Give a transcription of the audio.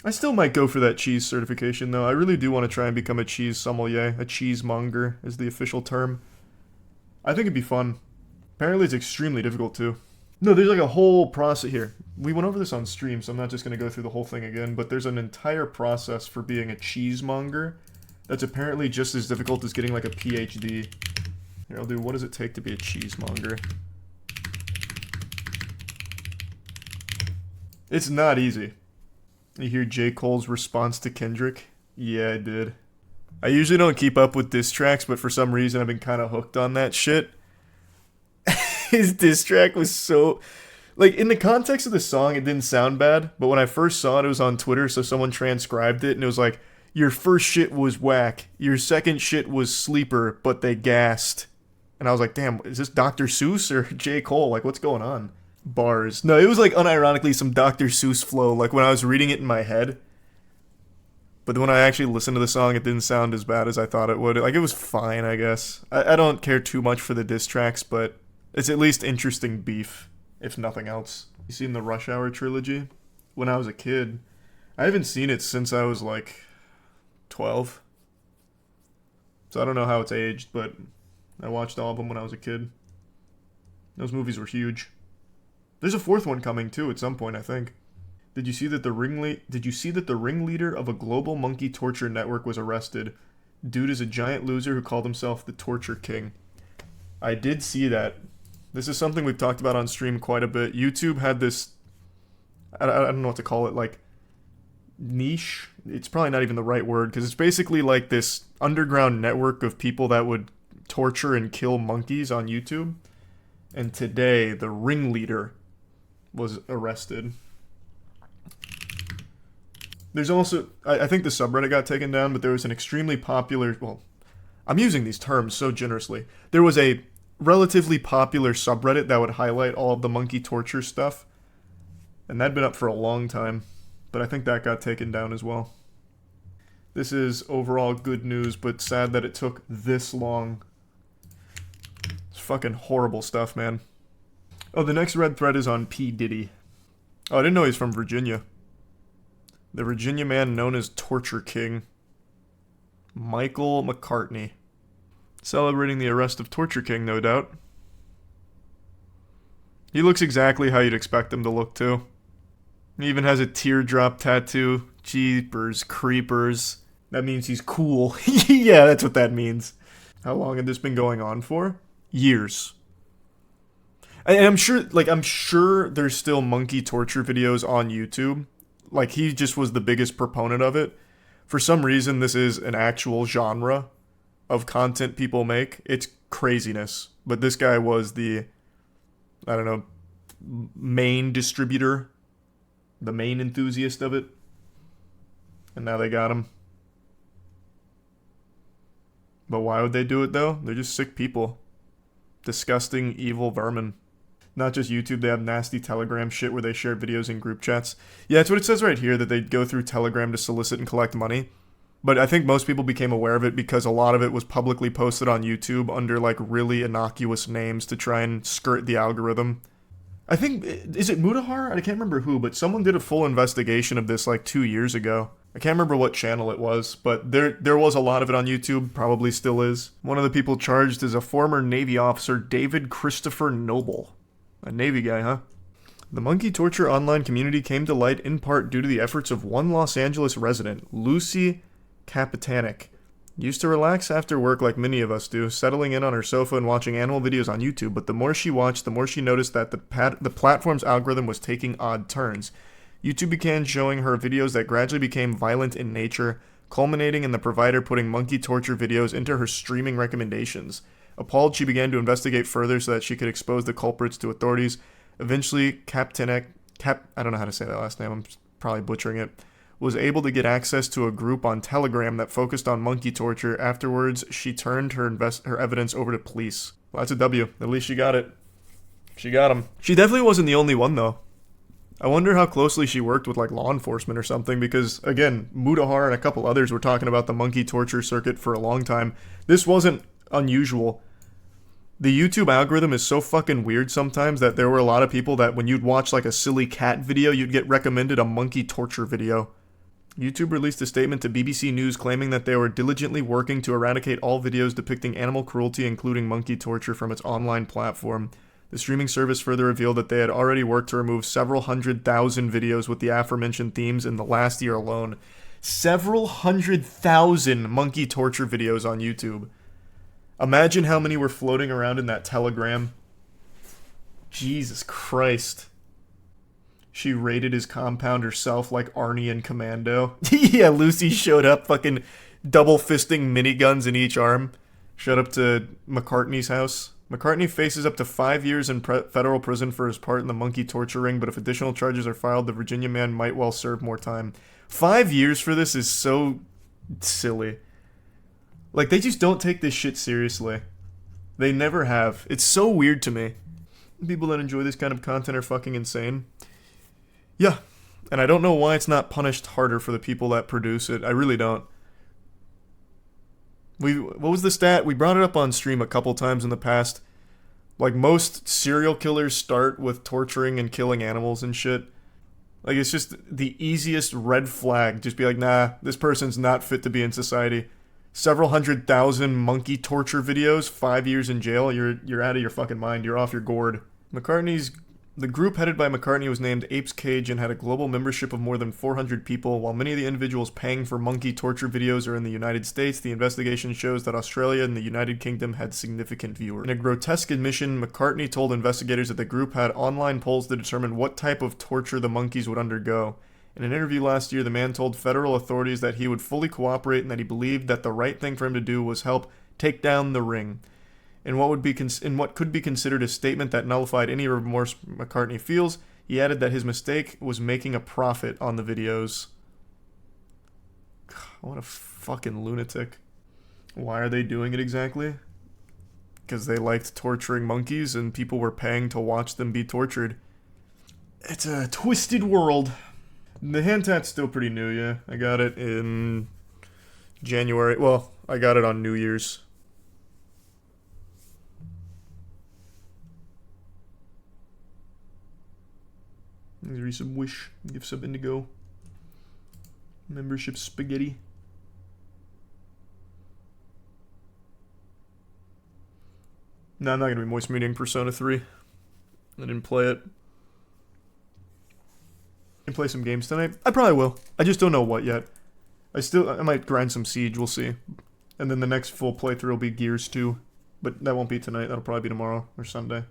I still might go for that cheese certification though. I really do want to try and become a cheese sommelier. A cheesemonger is the official term. I think it'd be fun. Apparently it's extremely difficult too. No, there's like a whole process here. We went over this on stream, so I'm not just going to go through the whole thing again, but there's an entire process for being a cheesemonger that's apparently just as difficult as getting like a PhD. Here, I'll do what does it take to be a cheesemonger. It's not easy. You hear J. Cole's response to Kendrick? Yeah, I did. I usually don't keep up with diss tracks, but for some reason I've been kind of hooked on that shit. His diss track was so... Like, in the context of the song, it didn't sound bad, but when I first saw it, it was on Twitter, so someone transcribed it, and it was like, your first shit was whack, your second shit was sleeper, but they gassed. And I was like, damn, is this Dr. Seuss or J. Cole? Like, what's going on? Bars. No, it was like unironically some Dr. Seuss flow, like when I was reading it in my head. But when I actually listened to the song, it didn't sound as bad as I thought it would. Like, it was fine, I guess. I don't care too much for the diss tracks, but it's at least interesting beef, if nothing else. You seen the Rush Hour trilogy? When I was a kid. I haven't seen it since I was like 12. So I don't know how it's aged, but I watched all of them when I was a kid. Those movies were huge. There's a fourth one coming too at some point, I think. Did you see that the ringleader of a global monkey torture network was arrested? Dude is a giant loser who called himself the Torture King. I did see that. This is something we've talked about on stream quite a bit. YouTube had this, I don't know what to call it, like niche. It's probably not even the right word, because it's basically like this underground network of people that would torture and kill monkeys on YouTube. And today, the ringleader was arrested. There's also, I think the subreddit got taken down, but there was an extremely popular, well, I'm using these terms so generously. There was a relatively popular subreddit that would highlight all of the monkey torture stuff. And that'd been up for a long time, but I think that got taken down as well. This is overall good news, but sad that it took this long. It's fucking horrible stuff, man. Oh, the next red thread is on P. Diddy. Oh, I didn't know he's from Virginia. The Virginia man known as Torture King. Michael McCartney. Celebrating the arrest of Torture King, no doubt. He looks exactly how you'd expect him to look, too. He even has a teardrop tattoo. Jeepers creepers. That means he's cool. Yeah, that's what that means. How long had this been going on for? Years. And I'm sure there's still monkey torture videos on YouTube. Like, he just was the biggest proponent of it. For some reason, this is an actual genre of content people make. It's craziness. But this guy was the, I don't know, main distributor, the main enthusiast of it. And now they got him. But why would they do it, though? They're just sick people. Disgusting, evil vermin. Not just YouTube, they have nasty Telegram shit where they share videos in group chats. Yeah, that's what it says right here, that they go through Telegram to solicit and collect money. But I think most people became aware of it because a lot of it was publicly posted on YouTube under, like, really innocuous names to try and skirt the algorithm. I think, is it Mudahar? I can't remember who, but someone did a full investigation of this, like, 2 years ago. I can't remember what channel it was, but there was a lot of it on YouTube, probably still is. One of the people charged is a former Navy officer, David Christopher Noble. A Navy guy, huh? The monkey torture online community came to light in part due to the efforts of one Los Angeles resident, Lucy Kapitanek. Used to relax after work like many of us do, settling in on her sofa and watching animal videos on YouTube, but the more she watched, the more she noticed that the platform's algorithm was taking odd turns. YouTube began showing her videos that gradually became violent in nature, culminating in the provider putting monkey torture videos into her streaming recommendations. Appalled, she began to investigate further so that she could expose the culprits to authorities. Eventually, I don't know how to say that last name, I'm probably butchering it, was able to get access to a group on Telegram that focused on monkey torture. Afterwards, she turned her evidence over to police. Well, that's a W. At least she got it. She got him. She definitely wasn't the only one, though. I wonder how closely she worked with, like, law enforcement or something, because, again, Mudahar and a couple others were talking about the monkey torture circuit for a long time. This wasn't unusual. The YouTube algorithm is so fucking weird sometimes that there were a lot of people that when you'd watch, like, a silly cat video, you'd get recommended a monkey torture video. YouTube released a statement to BBC News claiming that they were diligently working to eradicate all videos depicting animal cruelty, including monkey torture, from its online platform. The streaming service further revealed that they had already worked to remove several 100,000 videos with the aforementioned themes in the last year alone. Several 100,000 monkey torture videos on YouTube. Imagine how many were floating around in that telegram. Jesus Christ. She raided his compound herself like Arnie and Commando. Yeah, Lucy showed up fucking double fisting miniguns in each arm. Showed up to McCartney's house. McCartney faces up to 5 years in federal prison for his part in the monkey torture ring, but if additional charges are filed, the Virginia man might well serve more time. 5 years for this is so silly. Like, they just don't take this shit seriously. They never have. It's so weird to me. People that enjoy this kind of content are fucking insane. Yeah, and I don't know why it's not punished harder for the people that produce it. I really don't. What was the stat? We brought it up on stream a couple times in the past. Like, most serial killers start with torturing and killing animals and shit. Like, it's just the easiest red flag. Just be like, nah, this person's not fit to be in society. Several 100,000 monkey torture videos, 5 years in jail. You're out of your fucking mind. You're off your gourd. The group headed by McCartney was named Apes Cage and had a global membership of more than 400 people. While many of the individuals paying for monkey torture videos are in the United States, the investigation shows that Australia and the United Kingdom had significant viewers. In a grotesque admission, McCartney told investigators that the group had online polls to determine what type of torture the monkeys would undergo. In an interview last year, the man told federal authorities that he would fully cooperate and that he believed that the right thing for him to do was help take down the ring. In what could be considered a statement that nullified any remorse McCartney feels, he added that his mistake was making a profit on the videos. What a fucking lunatic. Why are they doing it exactly? Because they liked torturing monkeys and people were paying to watch them be tortured. It's a twisted world. The hand tat's still pretty new, yeah. I got it in January. Well, I got it on New Year's. Resub wish. Give sub indigo. Membership spaghetti. No, I'm not gonna be moist meeting Persona 3. I didn't play it. Can play some games tonight? I probably will. I just don't know what yet. I might grind some Siege, we'll see. And then the next full playthrough will be Gears 2. But that won't be tonight, that'll probably be tomorrow or Sunday.